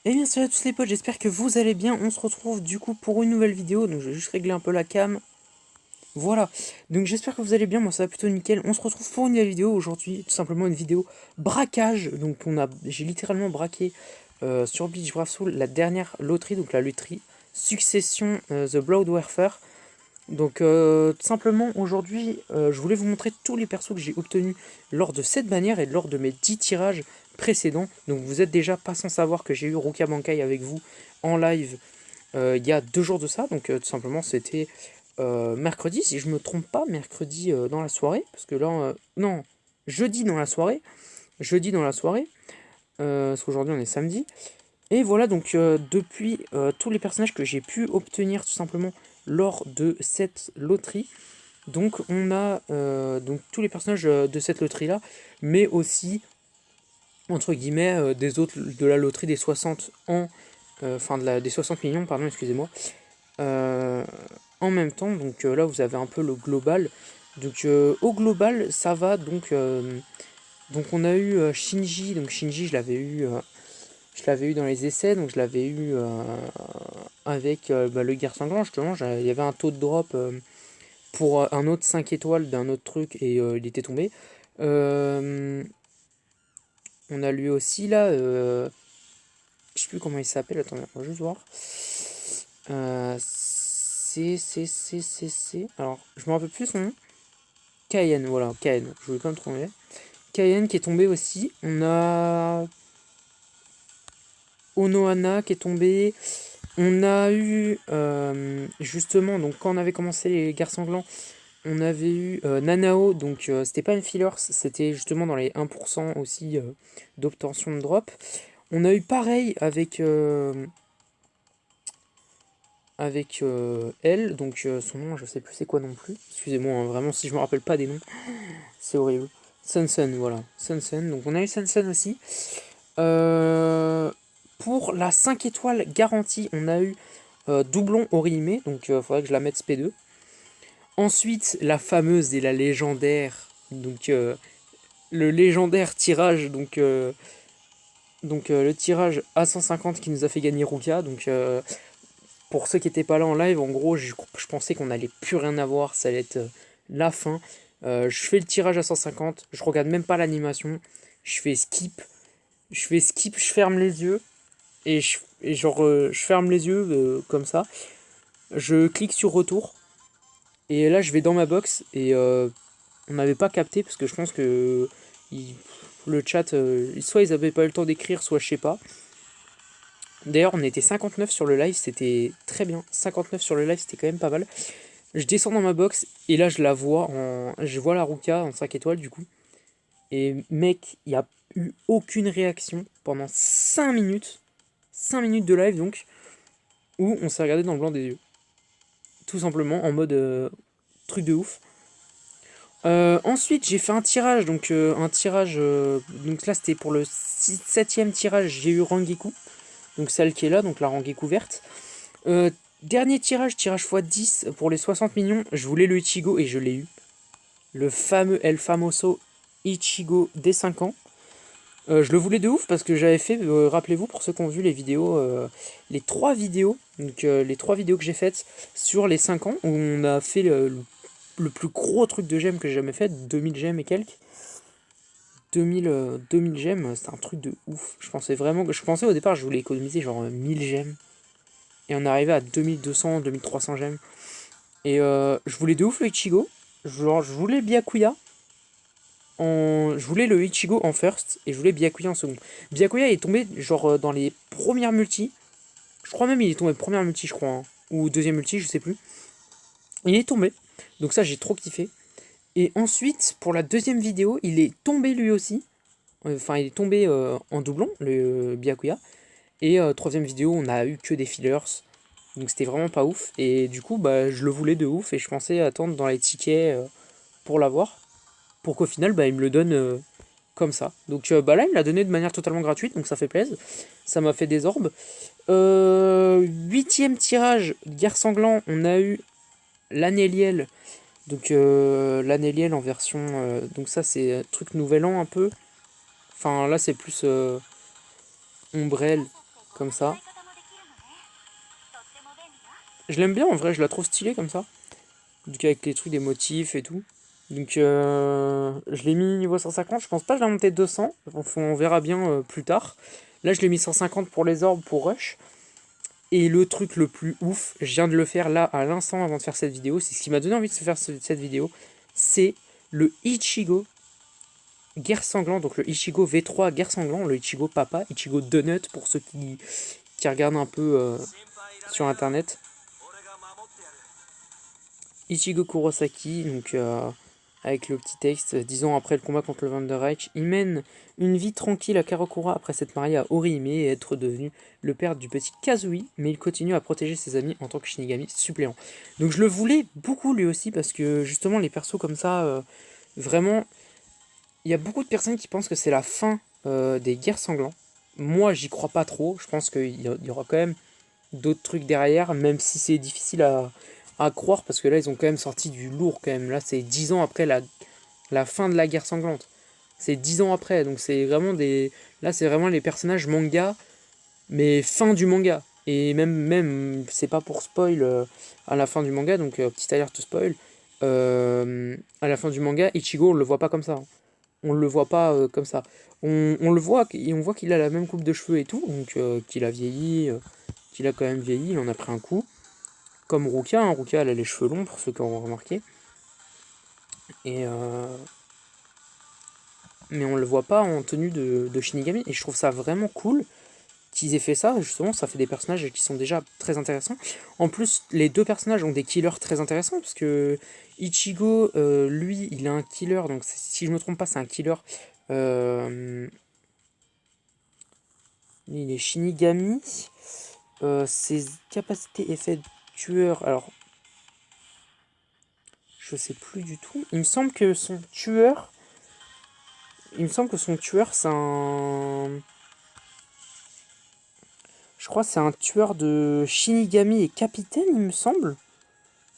Eh bien salut à tous les potes, j'espère que vous allez bien. On se retrouve du coup pour une nouvelle vidéo. Donc je vais juste régler un peu la cam. Voilà, donc j'espère que vous allez bien, moi ça va plutôt nickel. On se retrouve pour une nouvelle vidéo aujourd'hui, tout simplement une vidéo braquage. Donc j'ai littéralement braqué sur Bleach Brave Soul la dernière loterie, donc la loterie Succession The Bloodwerfer. Donc tout simplement aujourd'hui je voulais vous montrer tous les persos que j'ai obtenus lors de cette bannière et lors de mes 10 tirages précédents. Donc vous êtes déjà pas sans savoir que j'ai eu Ruka Bankai avec vous en live il y a 2 jours de ça. Donc tout simplement c'était mercredi, si je me trompe pas, mercredi dans la soirée. Parce que là, non, jeudi dans la soirée. Jeudi dans la soirée, parce qu'aujourd'hui on est samedi. Et voilà, donc depuis tous les personnages que j'ai pu obtenir tout simplement lors de cette loterie. Donc on a donc tous les personnages de cette loterie là, mais aussi entre guillemets des autres de la loterie des 60 ans, enfin des 60 millions, pardon, excusez-moi. Euh, En même temps, donc là vous avez un peu le global. Donc au global ça va, donc on a eu Shinji, donc Shinji je l'avais eu dans les essais, donc je l'avais eu avec le guerre sanglant justement. Il y avait un taux de drop pour un autre 5 étoiles d'un autre truc et il était tombé. Euh, on a lui aussi là, je sais plus comment il s'appelle, attendez, on va juste voir. Alors, je me rappelle plus son nom. Cayenne, voilà, Cayenne, je voulais pas me tromper. Cayenne qui est tombé aussi. On a Onohana qui est tombé. On a eu, justement, donc quand on avait commencé les guerres sanglants, on avait eu Nanao, donc c'était pas une fillers, c'était justement dans les 1% aussi d'obtention de drop. On a eu pareil avec elle, donc son nom je sais plus c'est quoi non plus. Excusez-moi, hein, vraiment si je me rappelle pas des noms, c'est horrible. Sunsun, voilà, Sunsun, donc on a eu Sunsun aussi. Euh, pour la 5 étoiles garantie, on a eu doublon Orihime, donc il faudrait que je la mette SP2. Ensuite, la fameuse et la légendaire, donc le légendaire tirage, donc le tirage à 150 qui nous a fait gagner Rukia. Donc pour ceux qui n'étaient pas là en live, en gros, je pensais qu'on allait plus rien avoir, ça allait être la fin. Je fais le tirage à 150, je regarde même pas l'animation, je fais skip, je ferme les yeux et genre je ferme les yeux comme ça. Je clique sur retour et là je vais dans ma box et on n'avait pas capté parce que je pense que le chat, soit ils avaient pas eu le temps d'écrire, soit je sais pas. D'ailleurs, on était 59 sur le live, c'était très bien. 59 sur le live, c'était quand même pas mal. Je descends dans ma box et là, je vois la Ruka en 5 étoiles du coup. Et mec, il n'y a eu aucune réaction pendant 5 minutes. 5 minutes de live donc, où on s'est regardé dans le blanc des yeux. Tout simplement en mode truc de ouf. Ensuite, j'ai fait un tirage, donc là c'était pour le 7ème tirage, j'ai eu Rangiku, donc celle qui est là, donc la Rangiku verte. Dernier tirage, tirage x10 pour les 60 millions, je voulais le Ichigo et je l'ai eu. Le fameux El Famoso Ichigo des 5 ans. Je le voulais de ouf parce que j'avais fait, rappelez-vous pour ceux qui ont vu les vidéos, les 3 vidéos, donc les 3 vidéos que j'ai faites sur les 5 ans, où on a fait le plus gros truc de gemmes que j'ai jamais fait, 2000 gemmes et quelques. 2000 gemmes, c'était un truc de ouf. Je pensais au départ, je voulais économiser genre 1000 gemmes. Et on est arrivé à 2200, 2300 gemmes. Et je voulais de ouf le Ichigo. Genre, je voulais Byakuya. Je voulais le Ichigo en first et je voulais Byakuya en second. Byakuya est tombé genre dans les premières multis. Je crois même il est tombé première multi, je crois. Hein. Ou deuxième multi, je sais plus. Il est tombé. Donc ça, j'ai trop kiffé. Et ensuite, pour la deuxième vidéo, il est tombé lui aussi. Enfin, il est tombé en doublon, le Byakuya. Et troisième vidéo, on a eu que des fillers. Donc c'était vraiment pas ouf. Et du coup, bah, je le voulais de ouf. Et je pensais attendre dans les tickets pour l'avoir. Pour qu'au final, bah, il me le donne comme ça. Donc bah, là, il me l'a donné de manière totalement gratuite. Donc ça fait plaisir. Ça m'a fait des orbes. 8ème tirage, guerre sanglant. On a eu l'Anéliel. Donc l'Anéliel en version... donc ça, c'est truc nouvel an un peu. Enfin, là, c'est plus ombrelle comme ça. Je l'aime bien en vrai, je la trouve stylée comme ça. Donc avec les trucs des motifs et tout. Donc je l'ai mis niveau 150, je pense pas que je vais monter 200. On verra bien plus tard. Là je l'ai mis 150 pour les orbes pour rush. Et le truc le plus ouf, je viens de le faire là à l'instant avant de faire cette vidéo. C'est ce qui m'a donné envie de se faire cette vidéo. C'est le Ichigo Guerre Sanglante. Donc le Ichigo V3 Guerre Sanglante, le Ichigo Papa, Ichigo Donut pour ceux qui regardent un peu sur internet. Ichigo Kurosaki, donc avec le petit texte, 10 ans après le combat contre le Vanderreich, il mène une vie tranquille à Karakura après s'être marié à Orihime et être devenu le père du petit Kazui, mais il continue à protéger ses amis en tant que Shinigami suppléant. Donc je le voulais beaucoup lui aussi parce que justement les persos comme ça, vraiment, il y a beaucoup de personnes qui pensent que c'est la fin des guerres sanglantes. Moi j'y crois pas trop, je pense qu'il y aura quand même d'autres trucs derrière, même si c'est difficile à croire, parce que là, ils ont quand même sorti du lourd, quand même. Là, c'est 10 ans après la fin de la guerre sanglante. C'est 10 ans après, donc c'est vraiment des... Là, c'est vraiment les personnages manga, mais fin du manga. Et même c'est pas pour spoil à la fin du manga, donc petite alerte spoil. À la fin du manga, Ichigo, on le voit pas comme ça. Hein. On le voit pas comme ça. On le voit, et on voit qu'il a la même coupe de cheveux et tout, donc qu'il a vieilli... qu'il a quand même vieilli, il en a pris un coup. Comme Rukia, hein. Rukia elle a les cheveux longs pour ceux qui ont remarqué. Et mais on le voit pas en tenue de Shinigami. Et je trouve ça vraiment cool qu'ils aient fait ça. Justement, ça fait des personnages qui sont déjà très intéressants. En plus, les deux personnages ont des killers très intéressants. Parce que Ichigo, lui, il a un killer. Donc si je me trompe pas, c'est un killer. Il est Shinigami. Ses capacités effets tueur. Alors, je sais plus du tout. Il me semble que son tueur, c'est un... Je crois que c'est un tueur de Shinigami et Capitaine, il me semble.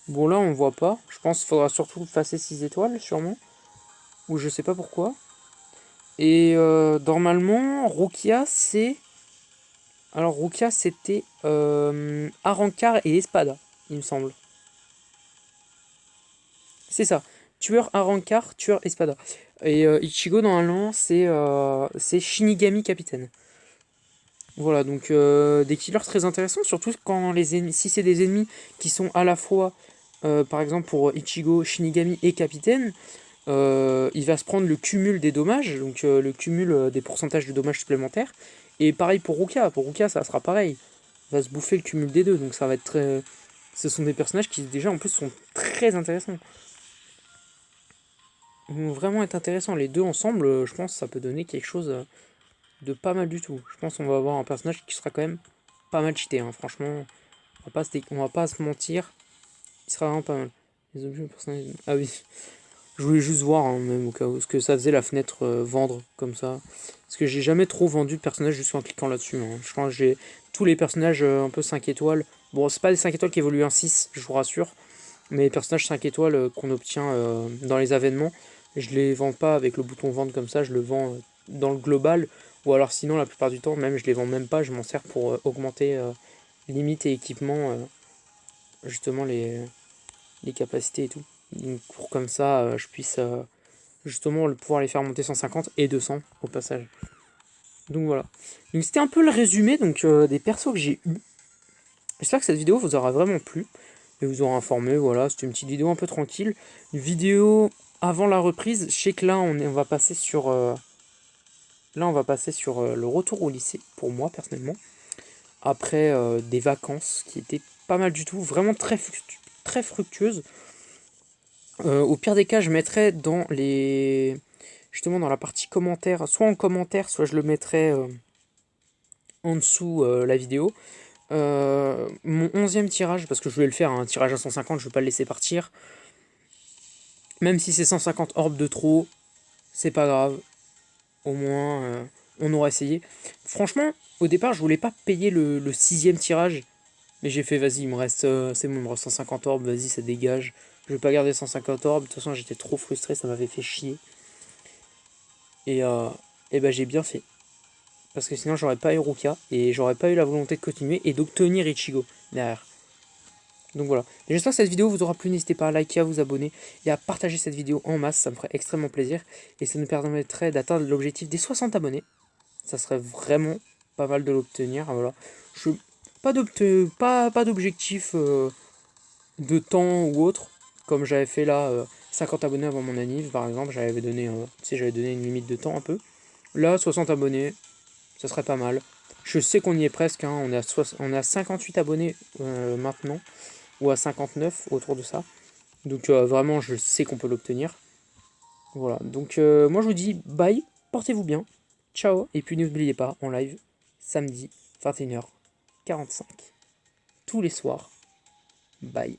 Bon, là, on voit pas. Je pense qu'il faudra surtout effacer 6 étoiles, sûrement. Ou je sais pas pourquoi. Et normalement, Rukia, c'est... Alors, Rukia, c'était Arrancar et Espada, il me semble. C'est ça. Tueur Arrancar, tueur Espada. Et Ichigo, normalement, c'est Shinigami Capitaine. Voilà, donc des killers très intéressants, surtout quand les ennemis, si c'est des ennemis qui sont à la fois, par exemple pour Ichigo, Shinigami et Capitaine, il va se prendre le cumul des dommages, donc le cumul des pourcentages de dommages supplémentaires. Et pareil pour Rukia ça sera pareil. Il va se bouffer le cumul des deux, donc ça va être très... Ce sont des personnages qui déjà en plus sont très intéressants. Ils vont vraiment être intéressants. Les deux ensemble, je pense que ça peut donner quelque chose de pas mal du tout. Je pense qu'on va avoir un personnage qui sera quand même pas mal cheaté, hein. Franchement, on va pas se mentir, il sera vraiment pas mal. Les objets personnels... Ah oui, je voulais juste voir, hein, même au cas où, ce que ça faisait la fenêtre vendre comme ça. Parce que j'ai jamais trop vendu de personnages juste en cliquant là-dessus. Hein. Je pense que j'ai tous les personnages un peu 5 étoiles. Bon, c'est pas des 5 étoiles qui évoluent en 6, je vous rassure. Mais les personnages 5 étoiles qu'on obtient dans les événements, je les vends pas avec le bouton vendre comme ça, je le vends dans le global. Ou alors sinon, la plupart du temps, même je les vends même pas, je m'en sers pour augmenter limite et équipement, justement les capacités et tout. Donc, pour comme ça, je puisse justement pouvoir les faire monter 150 et 200 au passage. Donc voilà. Donc c'était un peu le résumé donc, des persos que j'ai eu. J'espère que cette vidéo vous aura vraiment plu et vous aura informé. Voilà, c'était une petite vidéo un peu tranquille. Une vidéo avant la reprise. Je sais que là, on va passer sur... Là, on va passer sur le retour au lycée, pour moi, personnellement. Après des vacances qui étaient pas mal du tout, vraiment très fructueuses. Au pire des cas, je mettrai dans les... Justement, dans la partie commentaires, soit en commentaire, soit je le mettrai en dessous la vidéo. Mon 11e tirage, parce que je voulais le faire, un tirage à 150, je ne vais pas le laisser partir. Même si c'est 150 orbes de trop, c'est pas grave. Au moins, on aura essayé. Franchement, au départ, je voulais pas payer le 6e tirage. Mais j'ai fait, vas-y, il me reste, c'est bon, il me reste 150 orbes, vas-y, ça dégage. Je vais pas garder 150 orbes, de toute façon, j'étais trop frustré, ça m'avait fait chier. Et bah, j'ai bien fait. parce que sinon j'aurais pas eu Ruka, et j'aurais pas eu la volonté de continuer, et d'obtenir Ichigo derrière. Donc voilà, j'espère que cette vidéo vous aura plu, n'hésitez pas à liker, à vous abonner, et à partager cette vidéo en masse, ça me ferait extrêmement plaisir, et ça nous permettrait d'atteindre l'objectif des 60 abonnés. Ça serait vraiment pas mal de l'obtenir, voilà. Pas d'objectif de temps ou autre, comme j'avais fait là, 50 abonnés avant mon anniv par exemple, j'avais donné une limite de temps un peu. Là, 60 abonnés, ça serait pas mal. Je sais qu'on y est presque, hein, on est à 58 abonnés maintenant, ou à 59, autour de ça. Donc vraiment, je sais qu'on peut l'obtenir. Voilà, donc moi je vous dis bye, portez-vous bien, ciao, et puis n'oubliez pas, en live, samedi, 21h45, tous les soirs, bye.